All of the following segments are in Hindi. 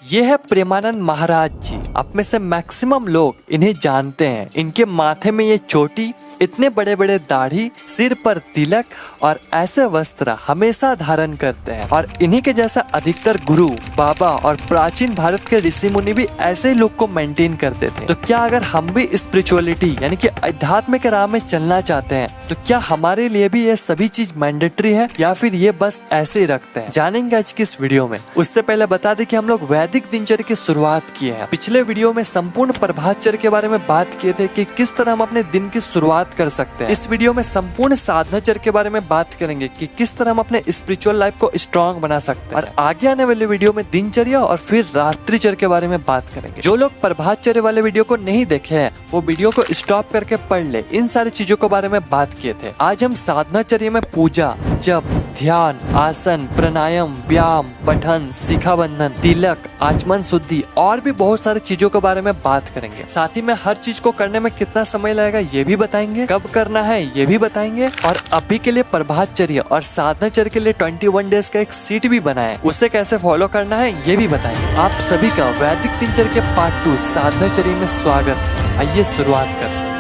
ये है प्रेमानंद महाराज जी। आप में से मैक्सिमम लोग इन्हें जानते हैं। इनके माथे में ये चोटी, इतने बड़े बड़े दाढ़ी, सिर पर तिलक और ऐसे वस्त्र हमेशा धारण करते हैं। और इन्हीं के जैसा अधिकतर गुरु, बाबा और प्राचीन भारत के ऋषि मुनि भी ऐसे ही लुक को मेंटेन करते थे। तो क्या अगर हम भी स्पिरिचुअलिटी यानी कि अध्यात्म के राह में चलना चाहते हैं तो क्या हमारे लिए भी ये सभी चीज मैंडेटरी है या फिर ये बस ऐसे ही रखते हैं, जानेंगे आज की इस वीडियो में। उससे पहले बता दें कि हम लोग वैदिक दिनचर्या की शुरुआत किए हैं। पिछले वीडियो में संपूर्ण प्रभातचर्या के बारे में बात किए थे कि किस तरह हम अपने दिन की शुरुआत कर सकते हैं। इस वीडियो में संपूर्ण साधनाचर्या के बारे में बात करेंगे कि किस तरह हम अपने स्पिरिचुअल लाइफ को स्ट्रॉन्ग बना सकते हैं। और आगे आने वाले वीडियो में दिनचर्या और फिर रात्रिचर्या के बारे में बात करेंगे। जो लोग प्रभातचर्या वाले वीडियो को नहीं देखे हैं वो वीडियो को स्टॉप करके पढ़ ले। इन सारी चीजों के बारे में बात किए थे। आज हम साधनाचर्या में पूजा, जप, ध्यान, आसन, प्राणायाम, व्यायाम, पठन, शिखा बंधन, तिलक, आचमन शुद्धि और भी बहुत सारी चीजों के बारे में बात करेंगे। साथ ही में हर चीज को करने में कितना समय लगेगा ये भी बताएंगे, कब करना है ये भी बताएंगे। और अभी के लिए प्रभातचर्या और साधनाचर्या के लिए 21 डेज का एक सीट भी बना है, उसे कैसे फॉलो करना है ये भी बताएंगे। आप सभी का वैदिक दिनचर्या के पार्ट 2 साधनाचर्या में स्वागत है। आइए शुरुआत करते हैं।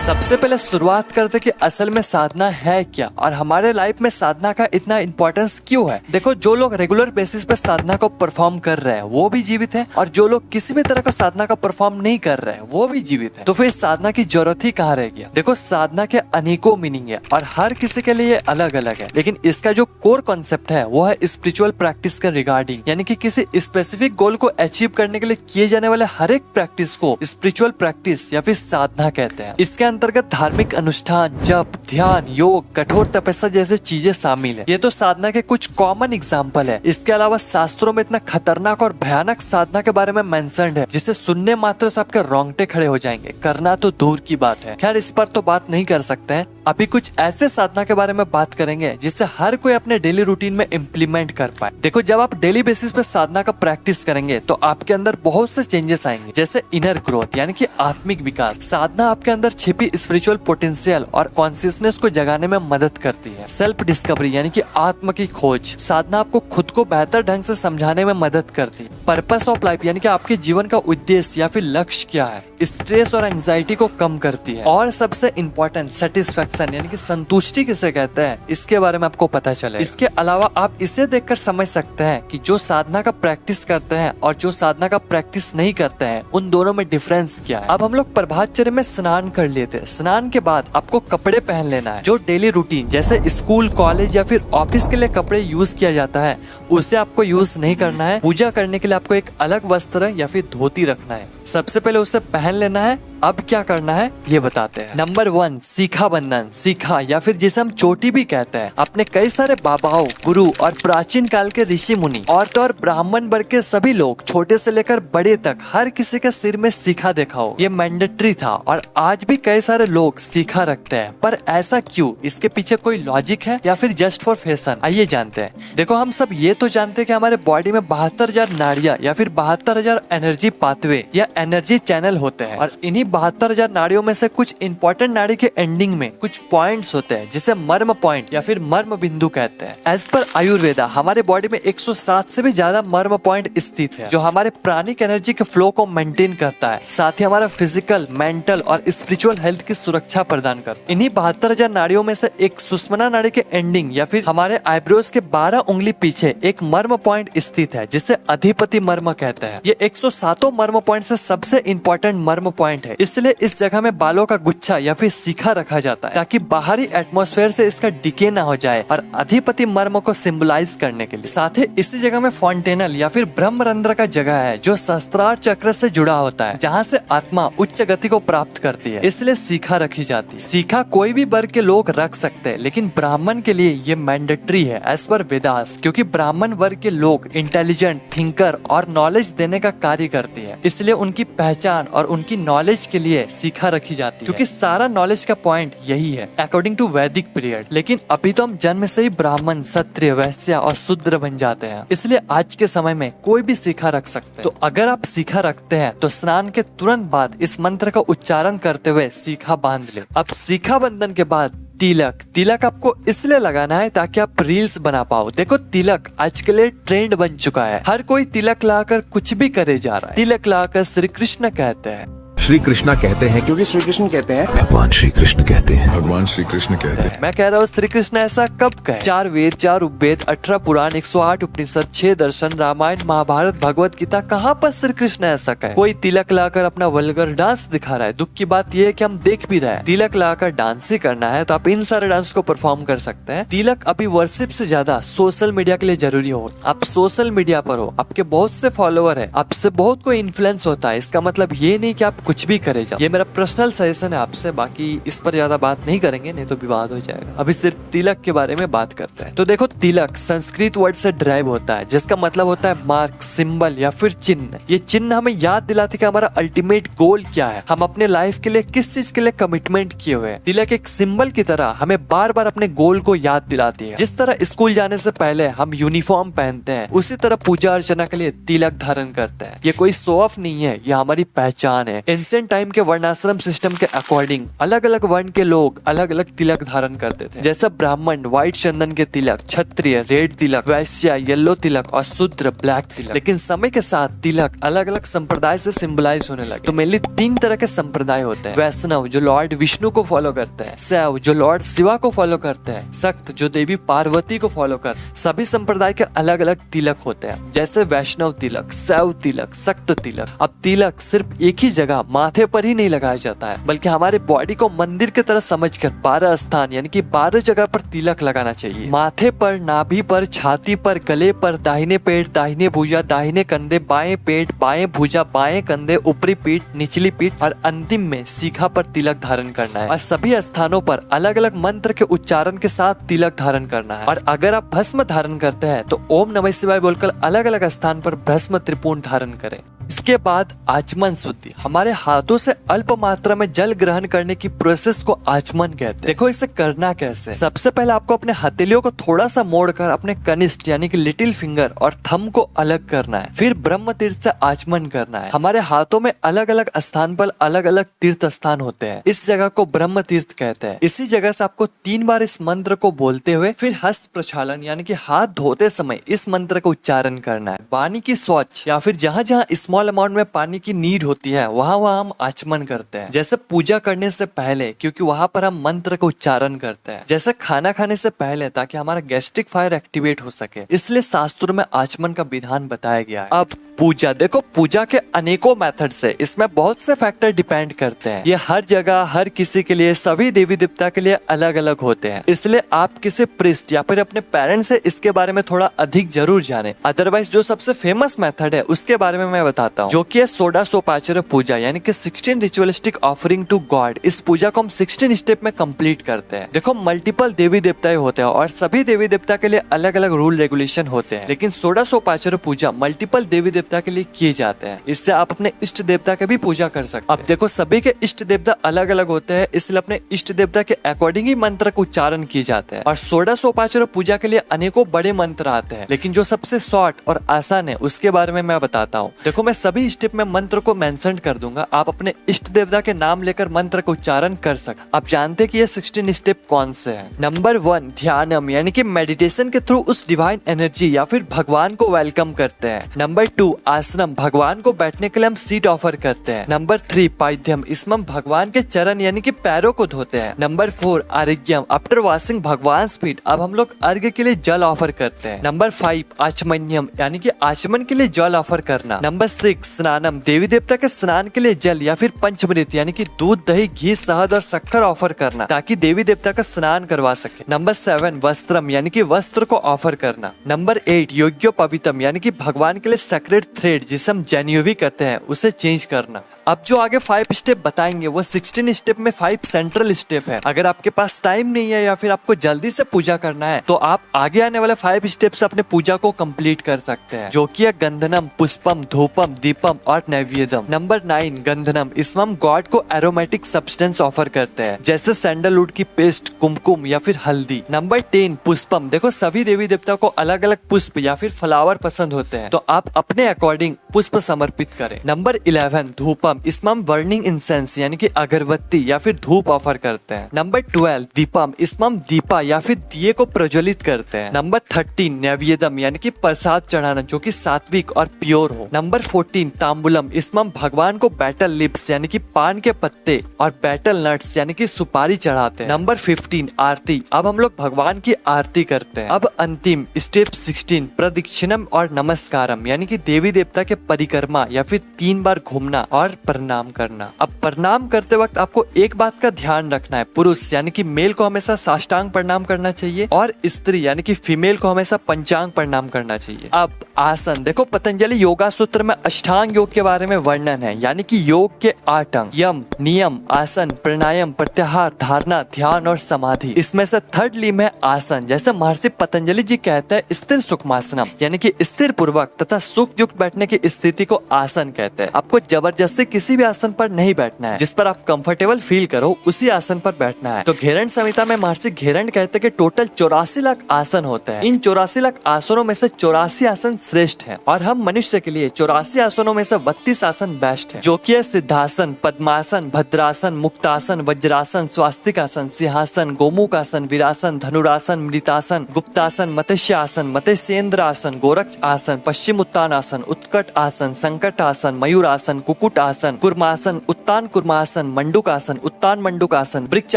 सबसे पहले शुरुआत करते कि असल में साधना है क्या और हमारे लाइफ में साधना का इतना इम्पोर्टेंस क्यों है। देखो, जो लोग रेगुलर बेसिस पे साधना को परफॉर्म कर रहे हैं वो भी जीवित है और जो लोग किसी भी तरह का साधना का परफॉर्म नहीं कर रहे हैं वो भी जीवित है। तो फिर साधना की जरूरत ही कहाँ रह गया। देखो, साधना के अनेकों मीनिंग है और हर किसी के लिए अलग अलग है, लेकिन इसका जो कोर कॉन्सेप्ट है वो है स्पिरिचुअल प्रैक्टिस के रिगार्डिंग, यानी कि किसी स्पेसिफिक गोल को अचीव करने के लिए किए जाने वाले हर एक प्रैक्टिस को स्पिरिचुअल प्रैक्टिस या फिर साधना कहते हैं। इसके अंतर्गत धार्मिक अनुष्ठान, जप, ध्यान, योग, कठोर तपस्या जैसे चीजें शामिल है। ये तो साधना के कुछ कॉमन एग्जाम्पल है। इसके अलावा शास्त्रों में इतना खतरनाक और भयानक साधना के बारे में मेंशन्ड है जिसे सुनने मात्र से आपके रोंगटे खड़े हो जाएंगे, करना तो दूर की बात है। खैर, इस पर तो बात नहीं कर सकते हैं। अभी कुछ ऐसे साधना के बारे में बात करेंगे जिससे हर कोई अपने डेली रूटीन में इम्प्लीमेंट कर पाए। देखो, जब आप डेली बेसिस पे साधना का प्रैक्टिस करेंगे तो आपके अंदर बहुत से चेंजेस आएंगे, जैसे इनर ग्रोथ यानी कि आत्मिक विकास। साधना आपके अंदर छिपी स्पिरिचुअल पोटेंशियल और कॉन्शियसनेस को जगाने में मदद करती है। सेल्फ डिस्कवरी यानी कि आत्म की खोज। साधना आपको खुद को बेहतर ढंग से समझाने में मदद करती है। पर्पस ऑफ लाइफ यानी कि आपके जीवन का उद्देश्य या फिर लक्ष्य क्या है। स्ट्रेस और एंजाइटी को कम करती है। और सबसे इम्पोर्टेंट, सेटिस्फेक्शन यानी कि संतुष्टि किसे कहते हैं, इसके बारे में आपको पता चले। इसके अलावा आप इसे देखकर समझ सकते हैं कि जो साधना का प्रैक्टिस करते हैं और जो साधना का प्रैक्टिस नहीं करते हैं उन दोनों में डिफरेंस क्या है। अब हम लोग प्रभातचर्या में स्नान कर लेते। स्नान के बाद आपको कपड़े पहन लेना है। जो डेली रूटीन जैसे स्कूल, कॉलेज या फिर ऑफिस के लिए कपड़े यूज किया जाता है उसे आपको यूज नहीं करना है। पूजा करने के लिए आपको एक अलग वस्त्र या फिर धोती रखना है। सबसे पहले उसे पहन लेना है। अब क्या करना है ये बताते हैं। नंबर 1, शिखा बंधन। शिखा या फिर जिसे हम चोटी भी कहते हैं, अपने कई सारे बाबाओं, गुरु और प्राचीन काल के ऋषि मुनि और तो और ब्राह्मण वर्ग के सभी लोग, छोटे से लेकर बड़े तक, हर किसी के सिर में शिखा देखा हो। ये मैंडेटरी था और आज भी कई सारे लोग शिखा रखते हैं। पर ऐसा क्यों? इसके पीछे कोई लॉजिक है या फिर जस्ट फॉर फैशन? आइए जानते हैं। देखो, हम सब ये तो जानते हैं कि हमारे बॉडी में 72,000 नाड़ियां या फिर 72,000 एनर्जी पाथवे या एनर्जी चैनल होते हैं और इन्हीं 72,000 नाड़ियों में से कुछ इंपॉर्टेंट नाड़ी के एंडिंग में कुछ पॉइंट्स होते हैं जिसे मर्म पॉइंट या फिर मर्म बिंदु कहते हैं। एज पर आयुर्वेदा हमारे बॉडी में 107 से भी ज्यादा मर्म पॉइंट स्थित है जो हमारे प्राणिक एनर्जी के फ्लो को मेंटेन करता है, साथ ही हमारा फिजिकल, मेंटल और स्पिरिचुअल हेल्थ की सुरक्षा प्रदान करता है। इन्हीं 72,000 नाड़ियों में से एक सुषुम्ना नाड़ी के एंडिंग या फिर हमारे आईब्रोज के 12 उंगली पीछे एक मर्म पॉइंट स्थित है जिसे अधिपति मर्म कहते हैं। ये 107 मर्म पॉइंट से सबसे इंपॉर्टेंट मर्म पॉइंट है, इसलिए इस जगह में बालों का गुच्छा या फिर शिखा रखा जाता है ताकि बाहरी एटमॉस्फेयर से इसका डिके ना हो जाए और अधिपति मर्म को सिंबलाइज करने के लिए। साथ ही इसी जगह में फॉन्टेनल या फिर ब्रह्मरंध्र का जगह है जो सहस्त्रार चक्र से जुड़ा होता है, जहाँ से आत्मा उच्च गति को प्राप्त करती है, इसलिए शिखा रखी जाती है। शिखा कोई भी वर्ग के लोग रख सकते हैं, लेकिन ब्राह्मण के लिए ये मैंडेटरी है एज पर वेदास, क्योंकि ब्राह्मण वर्ग के लोग इंटेलिजेंट, थिंकर और नॉलेज देने का कार्य करती है, इसलिए उनकी पहचान और उनकी नॉलेज के लिए शिखा रखी जाती है, क्योंकि सारा नॉलेज का पॉइंट यही है अकॉर्डिंग टू वैदिक पीरियड। लेकिन अभी तो हम जन्म से ही ब्राह्मण, क्षत्रिय, वैश्य और शूद्र बन जाते हैं, इसलिए आज के समय में कोई भी शिखा रख सकते हैं। तो अगर आप शिखा रखते हैं तो स्नान के तुरंत बाद इस मंत्र का उच्चारण करते हुए शिखा बांध ले। अब शिखा बंधन के बाद तिलक। तिलक आपको इसलिए लगाना है ताकि आप रील्स बना पाओ। देखो तिलक आज के लिए ट्रेंड बन चुका है, हर कोई तिलक लगाकर कुछ भी करे जा रहा है। तिलक लगाकर श्री कृष्ण कहते हैं, श्री कृष्णा कहते हैं, क्योंकि श्री कृष्ण कहते हैं, भगवान श्री कृष्ण कहते हैं, भगवान श्री कृष्ण कहते हैं। मैं कह रहा हूँ श्री कृष्ण ऐसा कब कहे? 4 वेद, 4 उपवेद, 18 पुराण, 108 उपनिषद, 6 दर्शन, रामायण, महाभारत, भगवत गीता, कहाँ पर श्री कृष्ण ऐसा कहे? कोई तिलक लाकर अपना वल्गर डांस दिखा रहा है। दुख की बात यह है कि हम देख भी रहे हैं। तिलक लाकर डांस ही करना है तो आप इन सारे डांस को परफॉर्म कर सकते हैं। तिलक अभी वर्शिप से ज्यादा सोशल मीडिया के लिए जरूरी हो। आप सोशल मीडिया पर हो, आपके बहुत से फॉलोअर है, आपसे बहुत कोई इन्फ्लुएंस होता है। इसका मतलब ये नहीं कि आप कुछ भी करे जाओ। ये मेरा पर्सनल सजेशन है आपसे, बाकी इस पर ज्यादा बात नहीं करेंगे, नहीं तो विवाद हो जाएगा। अभी सिर्फ तिलक के बारे में बात करते हैं। तो देखो तिलक संस्कृत वर्ड से ड्राइव होता है, जिसका मतलब होता है मार्क, सिंबल या फिर चिन्ह। ये चिन्ह हमें याद दिलाते कि हमारा अल्टीमेट गोल क्या है, हम अपने लाइफ के लिए किस चीज के लिए कमिटमेंट किए हुए हैं। तिलक एक सिंबल की तरह हमें बार बार अपने गोल को याद दिलाती है। जिस तरह स्कूल जाने से पहले हम यूनिफॉर्म पहनते हैं, उसी तरह पूजा अर्चना के लिए तिलक धारण करते हैं। ये कोई शो ऑफ नहीं है, ये हमारी पहचान है। एंशिएंट टाइम के वर्णाश्रम सिस्टम के अकॉर्डिंग अलग अलग वर्ण के लोग अलग अलग तिलक धारण करते थे। जैसे ब्राह्मण व्हाइट चंदन के तिलक, क्षत्रिय रेड तिलक, वैश्य येलो तिलक और शूद्र ब्लैक तिलक। लेकिन समय के साथ तिलक अलग अलग संप्रदाय से सिंबलाइज होने लगे। तो मेनली 3 तरह के संप्रदाय होते हैं। वैष्णव जो लॉर्ड विष्णु को फॉलो करते हैं, शैव जो लॉर्ड शिवा को फॉलो करते हैं, शक्त जो देवी पार्वती को फॉलो कर। सभी संप्रदाय के अलग अलग तिलक होते हैं, जैसे वैष्णव तिलक, शैव तिलक, शक्त तिलक। अब तिलक सिर्फ एक ही जगह माथे पर ही नहीं लगाया जाता है, बल्कि हमारे बॉडी को मंदिर की तरह समझकर 12 स्थान यानी कि 12 जगह पर तिलक लगाना चाहिए। माथे पर, नाभि पर, छाती पर, गले पर, दाहिने पेट, दाहिने भुजा, दाहिने कंधे, बाएं पेट, बाएं भुजा, बाएं कंधे, ऊपरी पीठ, निचली पीठ और अंतिम में सीखा पर तिलक धारण करना है। और सभी स्थानों पर अलग अलग मंत्र के उच्चारण के साथ तिलक धारण करना है। और अगर आप भस्म धारण करते हैं तो ओम नमः शिवाय बोलकर अलग अलग स्थान पर भस्म त्रिपुंड धारण करें। इसके बाद आचमन शुद्धि। हमारे हाथों से अल्प मात्रा में जल ग्रहण करने की प्रोसेस को आचमन कहते हैं। देखो इसे करना कैसे? सबसे पहले आपको अपने हथेलियों को थोड़ा सा मोड़कर अपने कनिष्ठ यानी कि लिटिल फिंगर और थंब को अलग करना है। फिर ब्रह्म तीर्थ से आचमन करना है। हमारे हाथों में अलग अलग स्थान पर अलग अलग तीर्थ स्थान होते हैं। इस जगह को ब्रह्म तीर्थ कहते हैं। इसी जगह से आपको 3 बार इस मंत्र को बोलते हुए फिर हस्त प्रक्षालन यानी कि हाथ धोते समय इस मंत्र का उच्चारण करना है। पानी की स्वच्छ या फिर जहाँ जहाँ स्मॉल अमाउंट में पानी की नीड होती है वहाँ वहाँ हम आचमन करते हैं। जैसे पूजा करने से पहले, क्योंकि वहाँ पर हम मंत्र का उच्चारण करते हैं। जैसे खाना खाने से पहले, ताकि हमारा गैस्ट्रिक फायर एक्टिवेट हो सके, इसलिए शास्त्रों में आचमन का विधान बताया गया है। अब पूजा। देखो पूजा के अनेकों मेथड्स है, इसमें बहुत से फैक्टर डिपेंड करते हैं। ये हर जगह हर किसी के लिए, सभी देवी देवता के लिए अलग अलग होते हैं। इसलिए आप किसी प्रिस्ट या फिर अपने पेरेंट्स से इसके बारे में थोड़ा अधिक जरूर जाने। अदरवाइज जो सबसे फेमस मेथड है उसके बारे में मैं बताता हूँ, जो कि है षोडशोपचार पूजा यानी कि 16 रिचुअलिस्टिक ऑफरिंग टू गॉड। इस पूजा को हम 16 स्टेप में कंप्लीट करते हैं। देखो मल्टीपल देवी देवताएं होते हैं और सभी देवी देवता के लिए अलग अलग रूल रेगुलेशन होते हैं, लेकिन षोडशोपचार पूजा मल्टीपल देवी देवता के लिए किए जाते हैं। इससे आप अपने इष्ट देवता के भी पूजा कर सकते हैं। अब देखो सभी के इष्ट देवता अलग अलग होते हैं, इसलिए अपने इष्ट देवता के अकॉर्डिंग ही मंत्र का उच्चारण किए जाते हैं। और षोडशोपचार पूजा के लिए अनेकों बड़े मंत्र आते हैं, लेकिन जो सबसे शॉर्ट और आसान है उसके बारे में मैं बताता हूँ। देखो मैं सभी स्टेप में मंत्र को मेंशन कर दूंगा, आप अपने इष्ट देवता के नाम लेकर मंत्र का उच्चारण कर सकते। आप जानते कि ये 16 स्टेप कौन से हैं? नंबर 1 ध्यानम यानी कि मेडिटेशन के थ्रू उस डिवाइन एनर्जी या फिर भगवान को वेलकम करते हैं। नंबर 2 आसनम, भगवान को बैठने के लिए हम सीट ऑफर करते हैं। नंबर 3 पाद्यम, इसमें हम भगवान के चरण यानी कि पैरों को धोते हैं। नंबर 4 अर्घ्यम, आफ्टर वॉशिंग भगवान फीट अब हम लोग अर्घ्य के लिए जल ऑफर करते हैं। नंबर 5 आचमन्यम यानी कि आचमन के लिए जल ऑफर करना। नंबर 6 स्नानम, देवी देवता के स्नान के लिए जल या फिर पंचमृत यानी कि दूध, दही, घी, शहद और शक्कर ऑफर करना, ताकि देवी देवता का स्नान करवा सके। नंबर 7 वस्त्रम यानी कि वस्त्र को ऑफर करना। नंबर 8 योग्योपवीतम यानी कि भगवान के लिए सेक्रेट थ्रेड जिसे हम जेन्युवी कहते हैं उसे चेंज करना। अब जो आगे 5 स्टेप बताएंगे वो 16 स्टेप में 5 सेंट्रल स्टेप है। अगर आपके पास टाइम नहीं है या फिर आपको जल्दी से पूजा करना है तो आप आगे आने वाले 5 स्टेप से अपने पूजा को कंप्लीट कर सकते हैं, जो कि है गंधनम, पुष्पम, धूपम, दीपम और नैवेद्यम। नंबर 9 गंधनम, इसमें हम गॉड को एरोमेटिक सब्सटेंस ऑफर करते हैं, जैसे सैंडलवुड की पेस्ट, कुमकुम या फिर हल्दी। नंबर 10 पुष्पम, देखो सभी देवी देवता को अलग अलग पुष्प या फिर फ्लावर पसंद होते हैं, तो आप अपने अकॉर्डिंग पुष्प समर्पित करें। नंबर 11 धूपम, धूपम, इसमें हम बर्निंग इंसेंस यानी कि अगरबत्ती या फिर धूप ऑफर करते हैं। नंबर 12 दीपम, इसमें हम दीपा या फिर दिए को प्रज्वलित करते हैं। नंबर 13 नैवेद्यम यानी कि प्रसाद चढ़ाना जो कि सात्विक और प्योर हो। नंबर 14 तांबुलम, इसमें हम भगवान को बैटल लिप्स यानी कि पान के पत्ते और बैटल नट्स यानी कि सुपारी चढ़ाते हैं। नंबर 15 आरती, अब हम लोग भगवान की आरती करते हैं। अब अंतिम स्टेप 16 प्रदक्षिणम और नमस्कारम यानी कि देवी देवता के परिक्रमा या फिर 3 बार घूमना और प्रणाम करना। अब प्रणाम करते वक्त आपको एक बात का ध्यान रखना है, पुरुष यानी कि मेल को हमेशा साष्टांग प्रणाम करना चाहिए और स्त्री यानी कि फीमेल को हमेशा पंचांग प्रणाम करना चाहिए। अब आसन, देखो पतंजलि योगा सूत्र में अष्टांग योग के बारे में वर्णन है यानी कि योग के 8 अंग, यम, नियम, आसन, प्राणायाम, प्रत्याहार, धारणा, ध्यान और समाधि। इसमें से थर्ड लिंब है आसन। जैसे महर्षि पतंजलि जी कहते हैं स्थिर सुखमासनम यानी कि स्थिर पूर्वक तथा सुख युक्त बैठने की स्थिति को आसन कहते हैं। आपको जबरदस्ती किसी भी आसन पर नहीं बैठना है, जिस पर आप कंफर्टेबल फील करो उसी आसन पर बैठना है। तो घेरंड संहिता में महर्षि घेरंड कहते हैं कि टोटल 84 लाख आसन होते हैं। इन 84 लाख आसनों में से 84 आसन श्रेष्ठ है और हम मनुष्य के लिए 84 आसनों में से 32 आसन बेस्ट है, जो कि है सिद्धासन, पद्मासन, भद्रासन, मुक्तासन, वज्रासन, स्वास्तिकासन, सिंहासन, गोमुखासन, वीरासन, धनुरासन, मृतासन, गुप्तासन, मत्स्यासन, मत्स्येंद्र आसन, गोरक्ष आसन, पश्चिम उत्तान आसन, उत्कट आसन, संकट आसन, मयूरासन, कुकुट आसन, कुर्मासन, उत्तान कुर्मासन, मंडूक आसन, उत्तान मंडूक आसन, वृक्ष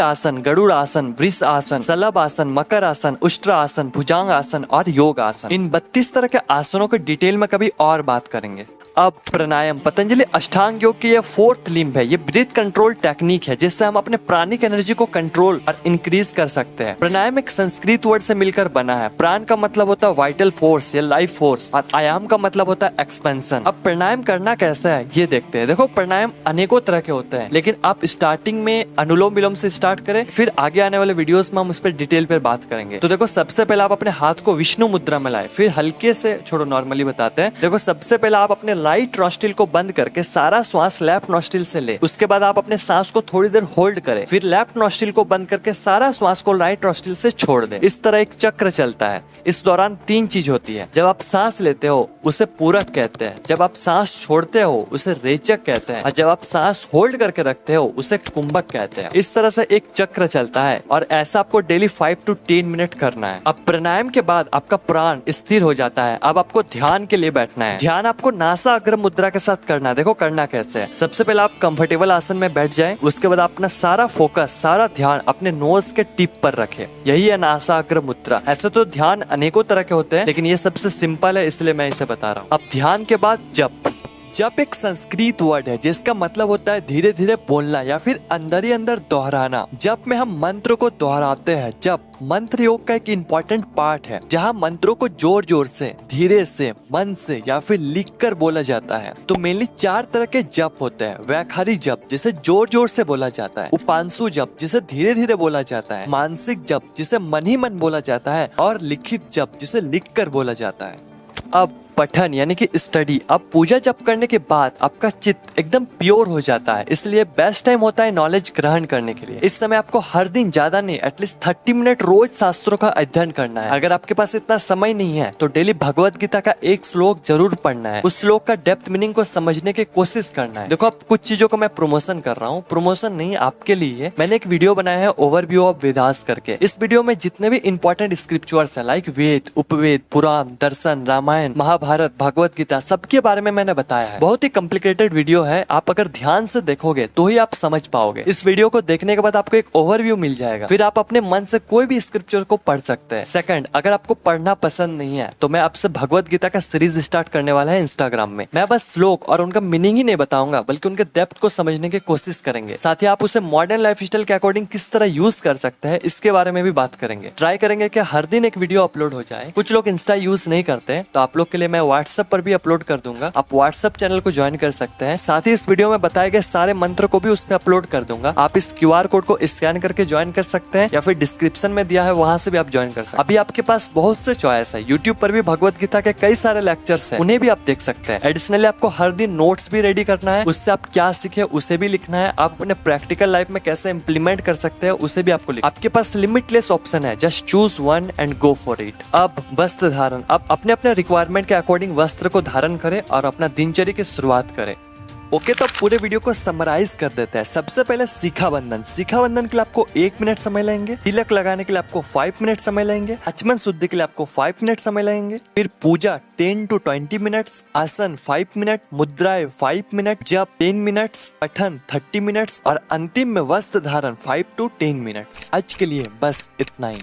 आसन, गरुड़ आसन, वृष आसन, सलभ आसन, मकर आसन, उष्ट्र आसन, भुजांग आसन और योग आसन। इन 32 तरह के आसनों के डिटेल में कभी और बात करेंगे। अब प्राणायाम, पतंजलि अष्टांग योग की ये 4th लिंब है। ये ब्रीथ कंट्रोल टेक्निक है जिससे हम अपने प्राणिक एनर्जी को कंट्रोल और इंक्रीज कर सकते हैं। प्राणायाम एक संस्कृत वर्ड से मिलकर बना है। प्राण का मतलब होता है वाइटल फोर्स या लाइफ फोर्स और आयाम का मतलब होता है एक्सपेंशन। अब प्राणायाम करना कैसा है ये देखते हैं। देखो प्राणायाम अनेकों तरह के होते हैं, लेकिन आप स्टार्टिंग में अनुलोम विलोम से स्टार्ट करें, फिर आगे आने वाले वीडियोस में हम उस पर डिटेल पर बात करेंगे। तो देखो सबसे पहले आप अपने हाथ को विष्णु मुद्रा में लाए, फिर हल्के से छोड़ो, नॉर्मली बताते हैं। देखो सबसे पहले आप अपने राइट नोस्ट्रिल को बंद करके सारा श्वास लेफ्ट नोस्ट्रिल से ले। उसके बाद आप अपने सांस को थोड़ी देर होल्ड करें, फिर लेफ्ट नोस्ट्रिल को बंद करके सारा श्वास को राइट नोस्ट्रिल से छोड़ दें। इस तरह एक चक्र चलता है। इस दौरान 3 चीज होती है। जब आप सांस लेते हो उसे पूरक कहते हैं, जब आप सांस छोड़ते हो उसे रेचक कहते हैं और जब आप सांस होल्ड करके रखते हो उसे कुंभक कहते हैं। इस तरह से एक चक्र चलता है और ऐसा आपको डेली 5 to 10 मिनट करना है। अब प्राणायाम के बाद आपका प्राण स्थिर हो जाता है। अब आपको ध्यान के लिए बैठना है। ध्यान आपको नासा अग्र मुद्रा के साथ करना है। देखो करना कैसे है। सबसे पहले आप कंफर्टेबल आसन में बैठ जाएं, उसके बाद अपना सारा फोकस, सारा ध्यान अपने नोज के टिप पर रखें। यही है नासा अग्र मुद्रा। ऐसे तो ध्यान अनेकों तरह के होते हैं, लेकिन ये सबसे सिंपल है इसलिए मैं इसे बता रहा हूँ। अब ध्यान के बाद जप। जप एक संस्कृत वर्ड है जिसका मतलब होता है धीरे धीरे बोलना या फिर अंदर ही अंदर दोहराना। जप में हम मंत्र को दोहराते हैं। जप मंत्र योग का एक इम्पोर्टेंट पार्ट है, जहाँ मंत्रों को जोर जोर से, धीरे से, मन से या फिर लिखकर बोला जाता है। तो मेनली 4 तरह के जप होते हैं। वैखारी जप जिसे जोर जोर से बोला जाता है, उपांशु जप जिसे धीरे धीरे बोला जाता है, मानसिक जप जिसे मन ही मन बोला जाता है और लिखित जप जिसे लिखकर बोला जाता है। अब पठन यानी कि स्टडी। अब पूजा जप करने के बाद आपका चित्त एकदम प्योर हो जाता है, इसलिए बेस्ट टाइम होता है नॉलेज ग्रहण करने के लिए। इस समय आपको हर दिन ज्यादा नहीं, एटलीस्ट 30 मिनट रोज शास्त्रों का अध्ययन करना है। अगर आपके पास इतना समय नहीं है तो डेली भगवत गीता का एक श्लोक जरूर पढ़ना है। उस श्लोक का डेप्थ मीनिंग को समझने की कोशिश करना है। देखो अब कुछ चीजों को मैं प्रमोशन कर रहा हूँ, प्रमोशन नहीं आपके लिए। मैंने एक वीडियो बनाया है ओवरव्यू ऑफ वेदास करके। इस वीडियो में जितने भी इंपॉर्टेंट स्क्रिप्चर्स है लाइक वेद, उपवेद, पुराण, दर्शन, रामायण, महाभारत, भगवत गीता, सबके बारे में मैंने बताया है। बहुत ही कॉम्प्लिकेटेड वीडियो है। आप अगर ध्यान से देखोगे तो ही आप समझ पाओगे। इस वीडियो को देखने के बाद आपको एक ओवरव्यू मिल जाएगा, फिर आप अपने मन से कोई भी स्क्रिप्चर को पढ़ सकते हैं। सेकंड, अगर आपको पढ़ना पसंद नहीं है तो मैं आपसे भगवत गीता का सीरीज स्टार्ट करने वाला है इंस्टाग्राम में। मैं बस श्लोक और उनका मीनिंग ही नहीं बताऊंगा, बल्कि उनके डेप्थ को समझने की कोशिश करेंगे। साथ ही आप उसे मॉडर्न लाइफ स्टाइल के अकॉर्डिंग किस तरह यूज कर सकते हैं इसके बारे में भी बात करेंगे। ट्राई करेंगे कि हर दिन एक वीडियो अपलोड हो जाए। कुछ लोग इंस्टा यूज नहीं करते तो आप लोग के लिए मैं व्हाट्सएप पर भी अपलोड कर दूंगा। आप व्हाट्सएप चैनल को ज्वाइन कर सकते हैं। साथ ही इस वीडियो में बताए गए सारे मंत्र को भी उस पर अपलोड कर दूंगा। आप इस QR कोड को स्कैन करके ज्वाइन कर सकते हैं या फिर डिस्क्रिप्शन में दिया है वहां से भी आप ज्वाइन कर सकते हैं। अभी आपके पास बहुत से चॉइस है। यूट्यूब पर भी भगवत गीता के कई सारे लेक्चर्स हैं, उन्हें भी आप देख सकते हैं। एडिशनली आपको हर दिन नोट्स भी रेडी करना है, उससे आप क्या सीखे उसे भी लिखना है। आप अपने प्रैक्टिकल लाइफ में कैसे इंप्लीमेंट कर सकते हैं उसे भी आपको लिखना है। आपके पास लिमिटलेस ऑप्शन है, just choose one and go for it. अब वस्त्र धारण। अब अपने अपने रिक्वायरमेंट के अकॉर्डिंग वस्त्र को धारण करें और अपना दिनचर्या की शुरुआत करें। ओके, तो पूरे वीडियो को समराइज कर देते हैं। सबसे पहले शिखा बंधन के लिए आपको 1 मिनट समय लेंगे। तिलक लगाने के लिए आपको 5 मिनट समय लेंगे। आचमन शुद्धि के लिए आपको 5 मिनट समय लेंगे। फिर पूजा 10 to 20 मिनट्स, आसन 5 मिनट, मुद्राएं 5 मिनट, जप 10 मिनट्स, पठन 30 मिनट्स और अंतिम में वस्त्र धारण 5 to 10 मिनट्स। आज के लिए बस इतना ही।